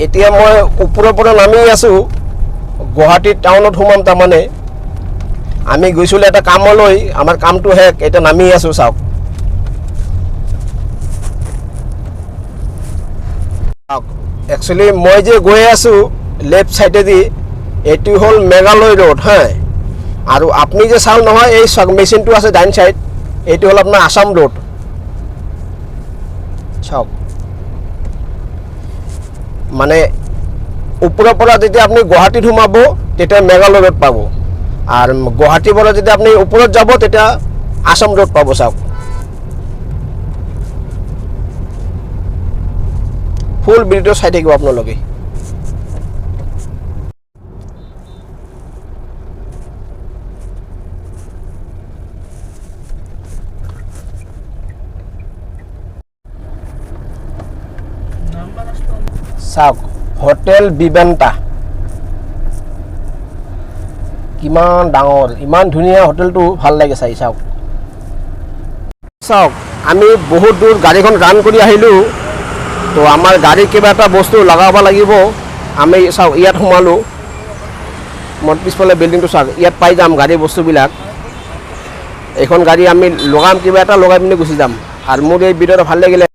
এতিয়া মই ওপৰৰ পৰা নামি আছোঁ গুৱাহাটী টাউনত সোমাম তাৰমানে আমি গৈছিলোঁ এটা কামলৈ আমাৰ কামটো শেষ এতিয়া নামি আছোঁ চাওক একচুৱেলি মই যে গৈ আছোঁ লেফ্ট চাইডেদি এইটো হ'ল মেঘালয় ৰোড হা আৰু আপুনি যে চাল নহয় এই মেচিনটো আছে ডাইন চাইড এইটো হ'ল আপোনাৰ আসাম ৰোড চাওক মানে ওপৰৰ পৰা যেতিয়া আপুনি গুৱাহাটীত সোমাব তেতিয়া মেঘালয় ৰোড পাব আৰু গুৱাহাটীৰ পৰা যেতিয়া আপুনি ওপৰত যাব তেতিয়া আসাম ৰোড পাব চাওক ফুল ভিডিঅ' চাই থাকিব আপোনালোকে চাওক হোটেল বিবেন্তা কিমান ডাঙৰ ইমান ধুনীয়া হোটেলটো ভাল লাগে চাই চাওক চাওক আমি বহুত দূৰ গাড়ীখন ৰান কৰি আহিলোঁ তো আমাৰ গাড়ী কিবা এটা বস্তু লগাব লাগিব আমি চাওক ইয়াত সোমালোঁ মোৰ পিছফালে বিল্ডিংটো চাওক ইয়াত পাই যাম গাড়ী বস্তুবিলাক এইখন গাড়ী আমি লগাম কিবা এটা লগাই পিনে গুচি যাম আৰু মোৰ এই ভিডিঅ'টো ভাল লাগিলে